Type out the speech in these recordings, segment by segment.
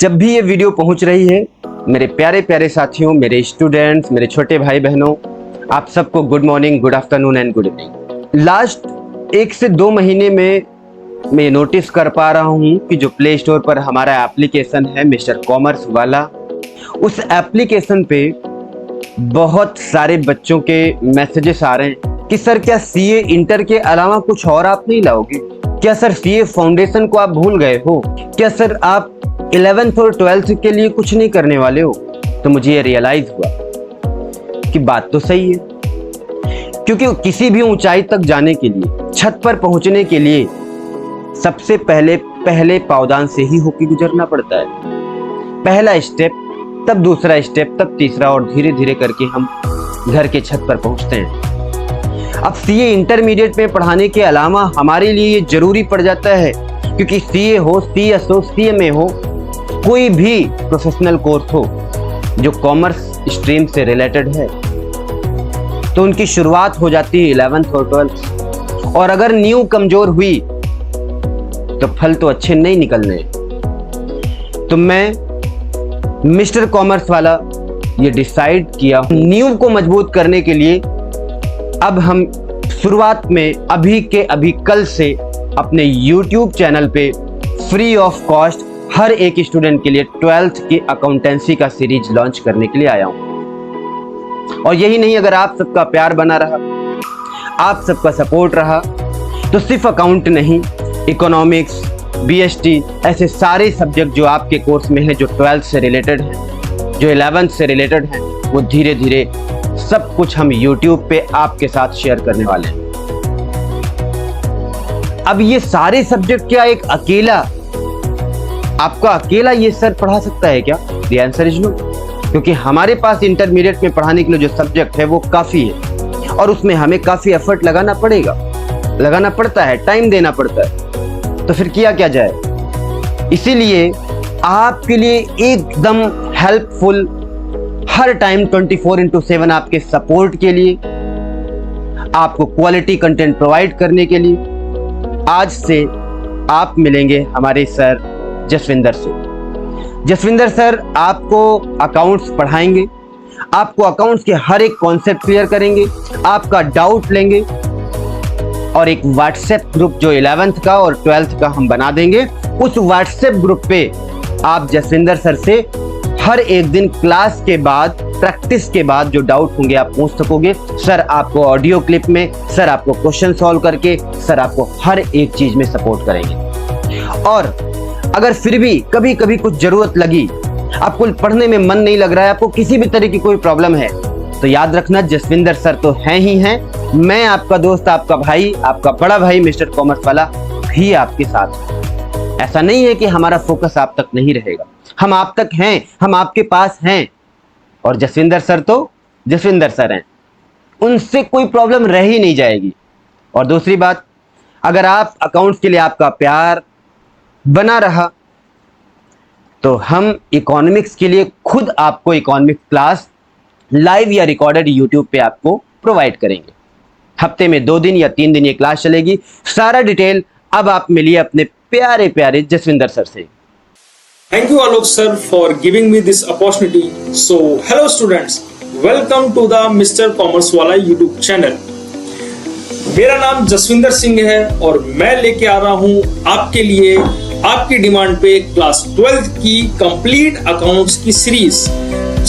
जब भी ये वीडियो पहुंच रही है, मेरे प्यारे प्यारे साथियों, मेरे स्टूडेंट्स, मेरे छोटे भाई बहनों, आप सबको good morning, good afternoon and good evening. Last 1 से 2 महीने में मैं नोटिस कर पा रहा हूं कि जो प्ले स्टोर पर हमारा एप्लीकेशन है मिस्टर कॉमर्स वाला, उस एप्लीकेशन पे बहुत सारे बच्चों के मैसेजेस आ रहे हैं कि सर क्या सीए इंटर के अलावा कुछ और आप नहीं लाओगे? क्या सर सीए फाउंडेशन को आप भूल गए हो? क्या सर आप 11th और 12th के लिए कुछ नहीं करने वाले हो? तो मुझे ये रियलाइज हुआ कि बात तो सही है, क्योंकि किसी भी ऊंचाई तक जाने के लिए, छत पर पहुंचने के लिए सबसे पहले पावदान से ही होकर गुजरना पड़ता है। पहला स्टेप, तब दूसरा स्टेप, तब तीसरा, और धीरे धीरे करके हम घर के छत पर पहुंचते हैं। अब सीए इंटरमीडिएट में पढ़ाने के अलावा हमारे लिए ये जरूरी पड़ जाता है, क्योंकि सीए हो, सीएस हो, सीएमए हो, कोई भी प्रोफेशनल कोर्स हो जो कॉमर्स स्ट्रीम से रिलेटेड है, तो उनकी शुरुआत हो जाती है 11th और 12th। और अगर नींव कमजोर हुई तो फल तो अच्छे नहीं निकलने। तो मैं मिस्टर कॉमर्स वाला ये डिसाइड किया, नींव को मजबूत करने के लिए अब हम शुरुआत में अभी कल से अपने YouTube चैनल पे फ्री ऑफ कॉस्ट हर एक स्टूडेंट के लिए 12th की अकाउंटेंसी का सीरीज लॉन्च करने के लिए आया हूं। और यही नहीं, अगर आप सबका प्यार बना रहा, आप सबका सपोर्ट रहा, तो सिर्फ अकाउंट नहीं, इकोनॉमिक्स, बीएसटी, ऐसे सारे सब्जेक्ट जो आपके कोर्स में है, जो 12th से रिलेटेड है, जो 11th से रिलेटेड है, वो धीरे धीरे सब कुछ हम YouTube पे आपके साथ शेयर करने वाले हैं। अब ये सारे सब्जेक्ट क्या एक अकेला, आपका अकेला ये सर पढ़ा सकता है क्या? द आंसर इज नो, क्योंकि हमारे पास इंटरमीडिएट में पढ़ाने के लिए जो सब्जेक्ट है वो काफी है, और उसमें हमें काफी एफर्ट लगाना पड़ता है, टाइम देना पड़ता है। तो फिर किया क्या जाए? इसीलिए आपके लिए एकदम हेल्पफुल, हर टाइम 24/7 आपके सपोर्ट के लिए, आपको क्वालिटी कंटेंट प्रोवाइड करने के लिए आज से आप मिलेंगे हमारे सर जसविंदर से। जसविंदर सर आपको अकाउंट्स पढ़ाएंगे, आपको अकाउंट्स के हर एक कॉन्सेप्ट क्लियर करेंगे, आपका डाउट लेंगे, और एक व्हाट्सएप ग्रुप जो 11th का और 12th का हम बना देंगे। उस व्हाट्सएप ग्रुप पे आप जसविंदर सर से हर एक दिन क्लास के बाद, प्रैक्टिस के बाद जो डाउट होंगे आप पूछ सकोगे। सर आपको ऑडियो क्लिप में, सर आपको क्वेश्चन सॉल्व करके, सर आपको हर एक चीज में सपोर्ट करेंगे। और अगर फिर भी कभी कभी कुछ जरूरत लगी, आपको पढ़ने में मन नहीं लग रहा है, आपको किसी भी तरह की कोई प्रॉब्लम है, तो याद रखना जसविंदर सर तो हैं ही हैं। मैं आपका दोस्त, आपका भाई, आपका बड़ा भाई मिस्टर कॉमर्स वाला भी आपके साथ है। ऐसा नहीं है कि हमारा फोकस आप तक नहीं रहेगा, हम आप तक हैं, हम आपके पास हैं। और जसविंदर सर तो जसविंदर सर हैं, उनसे कोई प्रॉब्लम रह ही नहीं जाएगी। और दूसरी बात, अगर आप अकाउंट्स के लिए आपका प्यार बना रहा, तो हम इकोनॉमिक्स के लिए खुद आपको इकोनॉमिक्स क्लास लाइव या रिकॉर्डेड YouTube पे आपको प्रोवाइड करेंगे। हफ्ते में 2 दिन या 3 दिन ये क्लास चलेगी। सारा डिटेल अब आप मिलिए अपने प्यारे प्यारे जसविंदर सर से। Thank you Alok sir for giving me this opportunity. So hello students, welcome to the Mr. Commerce वाला YouTube channel. मेरा नाम जसविंदर सिंह है और मैं लेके आ रहा हूँ आपके लिए, आपकी डिमांड पे क्लास 12th की कंप्लीट अकाउंट्स की सीरीज।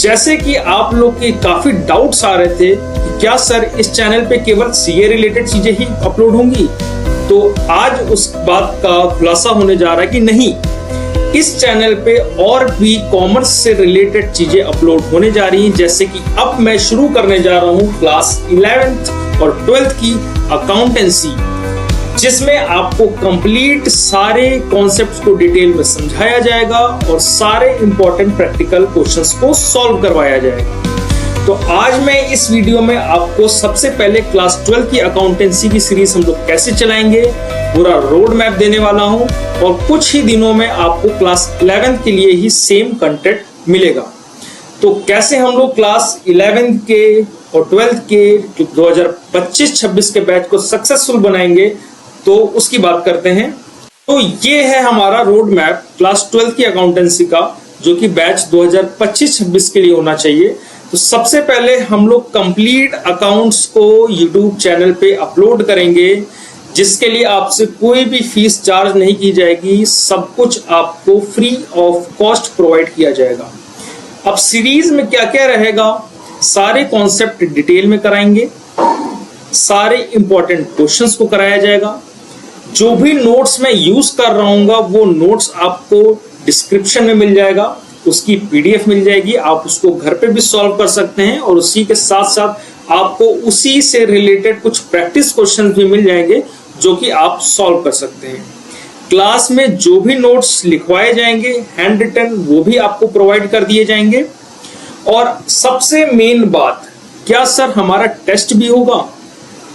जैसे कि आप लोग के काफी डाउट्स आ रहे थे कि क्या सर इस चैनल पे केवल सीए रिलेटेड चीजें ही अपलोड होंगी, तो आज उस बात का खुलासा होने जा रहा है कि नहीं, इस चैनल पे और भी कॉमर्स से रिलेटेड चीजें अपलोड होने जा रही हैं। जैसे कि अब मैं शुरू करने जा रहा हूं क्लास 11th और 12th की अकाउंटेंसी, जिसमें आपको कंप्लीट सारे कॉन्सेप्ट्स को डिटेल में समझाया जाएगा और सारे इंपॉर्टेंट प्रैक्टिकल क्वेश्चंस को सॉल्व करवाया जाएगा। तो आज मैं इस वीडियो में आपको सबसे पहले क्लास 12 की अकाउंटेंसी की सीरीज हम लोग कैसे चलाएंगे, पूरा रोड मैप देने वाला हूं, और कुछ ही दिनों में आपको क्लास 11th के लिए ही सेम कंटेंट मिलेगा। तो कैसे हम लोग क्लास 11th के और 12th के 2025-26 के बैच को सक्सेसफुल बनाएंगे, तो उसकी बात करते हैं। तो ये है हमारा रोड मैप क्लास 12 की अकाउंटेंसी का। जो कि बैच 2025-26 के लिए होना चाहिए। तो सबसे पहले हम लोग कंप्लीट अकाउंट्स को यूट्यूब चैनल पे अपलोड करेंगे, जिसके लिए आपसे कोई भी फीस चार्ज नहीं की जाएगी, सब कुछ आपको फ्री ऑफ कॉस्ट प्रोवाइड किया जाएगा। अब सीरीज में क्या क्या रहेगा, सारे कॉन्सेप्ट डिटेल में कराएंगे, सारे इंपॉर्टेंट क्वेश्चंस को कराया जाएगा। जो भी नोट्स मैं यूज कर रहा हूँ वो नोट्स आपको डिस्क्रिप्शन में मिल जाएगा, उसकी पीडीएफ मिल जाएगी, आप उसको घर पे भी सॉल्व कर सकते हैं और उसी के साथ साथ आपको उसी से रिलेटेड कुछ प्रैक्टिस क्वेश्चन भी मिल जाएंगे जो कि आप सॉल्व कर सकते हैं। क्लास में जो भी नोट्स लिखवाए जाएंगे हैंड रिटन वो भी आपको प्रोवाइड कर दिए जाएंगे। और सबसे मेन बात, क्या सर हमारा टेस्ट भी होगा?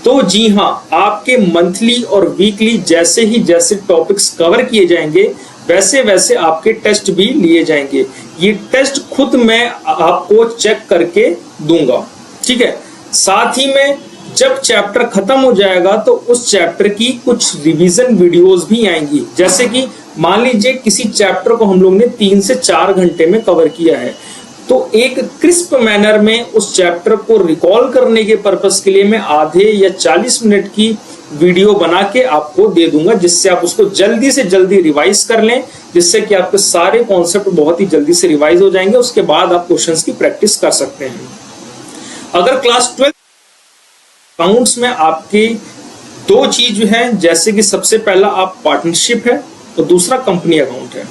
तो जी हाँ, आपके मंथली और वीकली जैसे टॉपिक्स कवर किए जाएंगे वैसे वैसे आपके टेस्ट भी लिए जाएंगे। ये टेस्ट खुद मैं आपको चेक करके दूंगा, ठीक है। साथ ही में जब चैप्टर खत्म हो जाएगा तो उस चैप्टर की कुछ रिवीजन वीडियोस भी आएंगी। जैसे कि मान लीजिए किसी चैप्टर को हम लोग ने 3 से 4 घंटे में कवर किया है, तो एक क्रिस्प मैनर में उस चैप्टर को रिकॉल करने के पर्पस के लिए मैं आधे या 40 मिनट की वीडियो बना के आपको दे दूंगा, जिससे आप उसको जल्दी से जल्दी रिवाइज कर लें, जिससे कि आपके सारे कॉन्सेप्ट बहुत ही जल्दी से रिवाइज हो जाएंगे। उसके बाद आप क्वेश्चंस की प्रैक्टिस कर सकते हैं। अगर क्लास 12 अकाउंट्स में आपके 2 चीज है, जैसे कि सबसे पहला आप पार्टनरशिप है और दूसरा कंपनी अकाउंट है।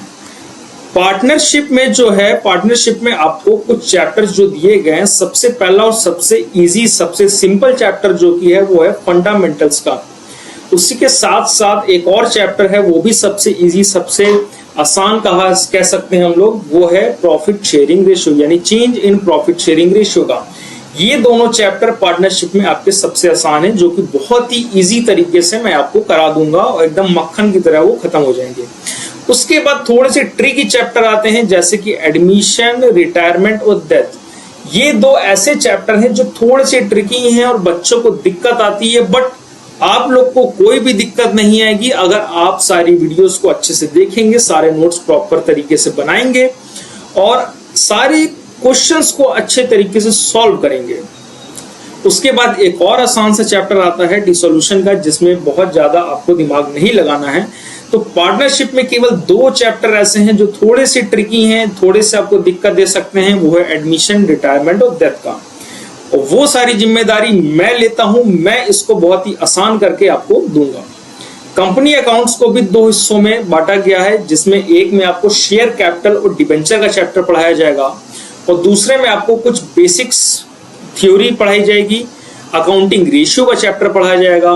पार्टनरशिप में जो है, पार्टनरशिप में आपको कुछ चैप्टर्स जो दिए गए हैं, सबसे पहला और सबसे इजी सबसे सिंपल चैप्टर जो कि है वो है फंडामेंटल्स का। उसी के साथ साथ एक और चैप्टर है, वो भी सबसे इजी सबसे आसान कह सकते हैं हम लोग, वो है प्रॉफिट शेयरिंग रेशियो, यानी change in profit sharing ratio का। ये दोनों चैप्टर पार्टनरशिप में आपके सबसे आसान है, जो कि बहुत ही इजी तरीके से मैं आपको करा दूंगा और एकदम मक्खन की तरह वो खत्म हो जाएंगे। उसके बाद थोड़े से ट्रिकी चैप्टर आते हैं, जैसे कि एडमिशन, रिटायरमेंट और डेथ। ये 2 ऐसे चैप्टर हैं जो थोड़े से ट्रिकी हैं और बच्चों को दिक्कत आती है, बट आप लोग को कोई भी दिक्कत नहीं आएगी अगर आप सारी वीडियोस को अच्छे से देखेंगे, सारे नोट्स प्रॉपर तरीके से बनाएंगे और सारे क्वेश्चंस को अच्छे तरीके से सॉल्व करेंगे। उसके बाद एक और आसान सा चैप्टर आता है डिसोल्यूशन का, जिसमें बहुत ज्यादा आपको दिमाग नहीं लगाना है। तो पार्टनरशिप में केवल 2 चैप्टर ऐसे हैं जो थोड़े से ट्रिकी हैं, थोड़े से आपको दिक्कत दे सकते हैं, वो है एडमिशन, रिटायरमेंट और डेथ का। और वो सारी जिम्मेदारी मैं लेता हूं, मैं इसको बहुत ही आसान करके आपको दूंगा। कंपनी अकाउंट्स को भी 2 हिस्सों में बांटा गया है, जिसमें एक में आपको शेयर कैपिटल और डिबेंचर का चैप्टर पढ़ाया जाएगा और दूसरे में आपको कुछ बेसिक्स थ्योरी पढ़ाई जाएगी, अकाउंटिंग रेशियो का चैप्टर पढ़ाया जाएगा,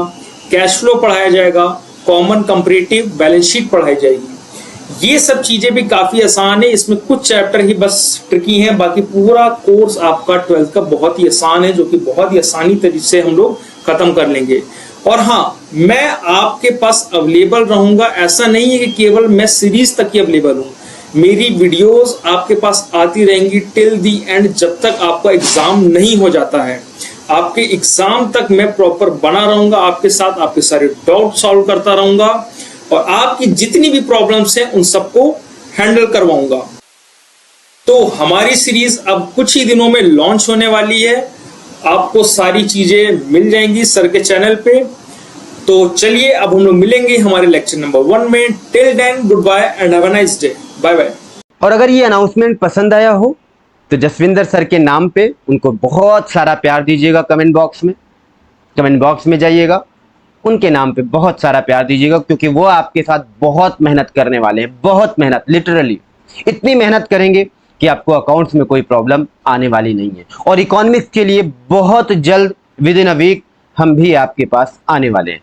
कैश फ्लो पढ़ाया जाएगा, कॉमन कंपैरेटिव बैलेंस शीट पढ़ाई जाएगी। ये सब चीजें भी काफी आसान है, इसमें कुछ चैप्टर ही बस ट्रिकी हैं, बाकी पूरा कोर्स आपका 12th का बहुत ही आसान है, जो कि बहुत ही आसानी तरीके से हम लोग खत्म कर लेंगे। और हाँ, मैं आपके पास अवेलेबल रहूंगा, ऐसा नहीं है कि केवल मैं सीरीज तक ही अवेलेबल हूँ। मेरी वीडियोस आपके पास आती रहेंगी टिल दी एंड, जब तक आपका एग्जाम नहीं हो जाता है। आपके एग्जाम तक मैं प्रॉपर बना रहूंगा आपके साथ, आपके सारे डाउट सॉल्व करता रहूंगा और आपकी जितनी भी प्रॉब्लम्स हैं उन सबको हैंडल करवाऊंगा। तो हमारी सीरीज अब कुछ ही दिनों में लॉन्च होने वाली है, आपको सारी चीजें मिल जाएंगी सर के चैनल पे। तो चलिए अब हम लोग मिलेंगे हमारे लेक्चर नंबर 1 में। Till then goodbye and have a nice day, bye bye. और अगर ये अनाउंसमेंट पसंद आया हो तो जसविंदर सर के नाम पे उनको बहुत सारा प्यार दीजिएगा। कमेंट बॉक्स में जाइएगा, उनके नाम पे बहुत सारा प्यार दीजिएगा, क्योंकि वो आपके साथ बहुत मेहनत करने वाले हैं, बहुत मेहनत, लिटरली इतनी मेहनत करेंगे कि आपको अकाउंट्स में कोई प्रॉब्लम आने वाली नहीं है। और इकोनॉमिक्स के लिए बहुत जल्द विद इन अ वीक हम भी आपके पास आने वाले हैं।